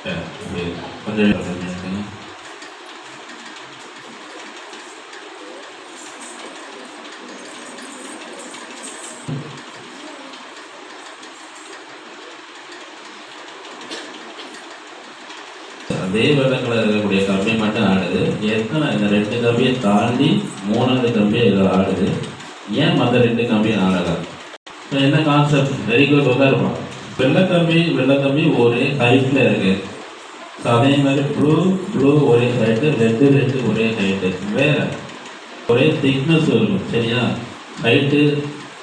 கொஞ்சம் அதே வெள்ளக்கலர் இருக்கக்கூடிய கம்பி மட்டும் ஆடுது. எத்தனை இந்த 2 கம்பியை தாண்டி 3வது கம்பியை இதில் ஆடுது. ஏன் மற்ற 2 கம்பியும் ஆடலை? இப்போ என்ன கான்செப்ட்? வெரி குட், உட்காருப்பான். வெள்ளக்கம்பி ஒரே ஹைட்டில் இருக்கு. ஸோ அதே மாதிரி ப்ளூ ஒரே ஹைட்டு, ரெட்டு ஒரே ஹைட்டு, வேற ஒரே திக்னஸ் இருக்கும். சரியா? ஹைட்டு,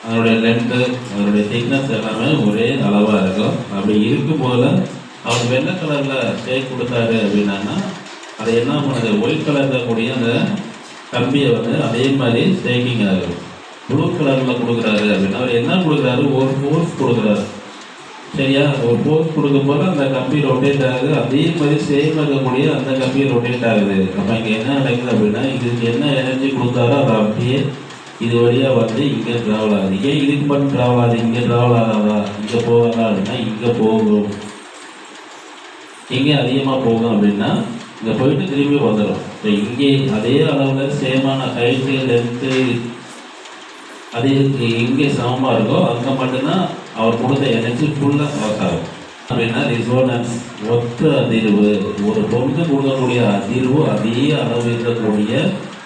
அதனுடைய லென்த்து, அதனுடைய திக்னஸ் எல்லாமே ஒரே அளவாக இருக்கும். அப்படி இருக்கும் போது அவர் வெள்ளை கலரில் ஸ்டேக் கொடுத்தாரு அப்படின்னா அதை என்ன பண்ணுது? ஒயிட் கலரில் கூடிய அந்த கம்பியை அதே மாதிரி ஸ்டேக்கிங் ஆகும். ப்ளூ கலரில் கொடுக்குறாரு அப்படின்னா அவர் என்ன கொடுக்குறாரு? ஒரு ஃபோர்ஸ் கொடுக்குறாரு. சரியா? ஒரு ஃபோர்ஸ் கொடுக்கும்போது அந்த கம்பி ரொட்டேட் ஆகுது. அதே மாதிரி சேம் இருக்கக்கூடிய அந்த கம்பி ரொட்டேட் ஆகுது. அப்போ இங்கே என்ன நடக்குது அப்படின்னா இதுக்கு என்ன எனர்ஜி கொடுத்தாரோ அதை அப்படியே இது வழியாக இங்கே ட்ராவல் ஆகுது. ஏன் இதுக்கு மட்டும் ட்ராவல் ஆகுது? இங்கே ட்ராவல் ஆகாதா? இங்கே போகாதா அப்படின்னா இங்கே போகும். எங்கே அதிகமாக போகும் அப்படின்னா இங்கே போயிட்டு திரும்பி வந்துடும். இப்போ இங்கே அதே அளவில் சேமான ஹைட்டு, லென்த்து அது எங்கே சமமாக இருக்கோ அங்கே மட்டும்தான் அவர் கொடுத்த எனர்ஜி ஃபுல்லாக பாஸ் ஆகும். அப்படின்னா ரிசோனன்ஸ், ஒத்த அதிர்வு. ஒரு பொருளுக்கு கொடுக்கக்கூடிய அதிர்வு அதே அளவு இருக்கக்கூடிய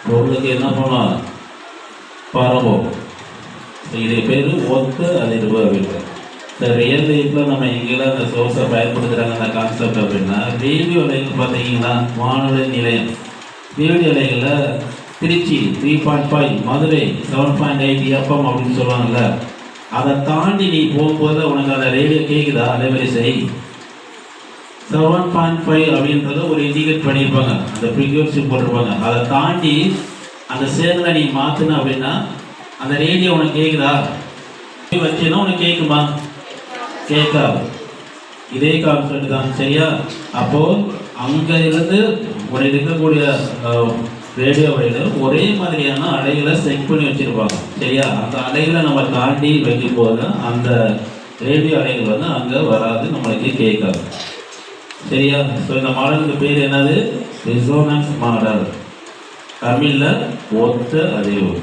பொருளுக்கு என்ன பண்ணலாம்? பரவும். இது பேர் ஒத்த அதிர்வு அப்படின்ற. இந்த ரியல் லைஃப்பில் நம்ம எங்கெல்லாம் அந்த சோர்ஸை பயன்படுத்துகிறாங்க அந்த கான்செப்ட் அப்படின்னா ரேடியோ அலைகள் பார்த்தீங்கன்னா வானொலி நிலையம் ரேடியோ அலைகளில் திருச்சி 3.5, மதுரை 7.8 FM அப்படின்னு சொல்லுவாங்கள்ல, அதை தாண்டி நீ போகும்போது உனக்கு அந்த ரேடியோ கேட்குதா? அலைவரிசை 7.5 அப்படின்றத ஒரு இண்டிகேட் பண்ணியிருப்பாங்க, அந்த ஃப்ரீக்வன்சி போட்டிருப்பாங்க. அதை தாண்டி அந்த சேனலை நீ மாற்றின அப்படின்னா அந்த ரேடியோ உனக்கு கேட்குதா? வச்சுன்னா உனக்கு கேட்குமா? கேட்காது. இதே கான்செப்ட் தான். சரியா? அப்போது அங்கே இருந்து ஒரு இருக்கக்கூடிய ரேடியோ வழியில் ஒரே மாதிரியான அலைகளை செக் பண்ணி வச்சுருப்பாங்க. சரியா? அந்த அலைகளை நம்ம தாண்டி வைக்கும் போது அந்த ரேடியோ அலைகள் அங்கே வராது, நம்மளுக்கு கேட்காது. சரியா? ஸோ இந்த மாடலுக்கு பேர் என்னது? Resonance model. தமிழில் ஒத்த அதிர்வு.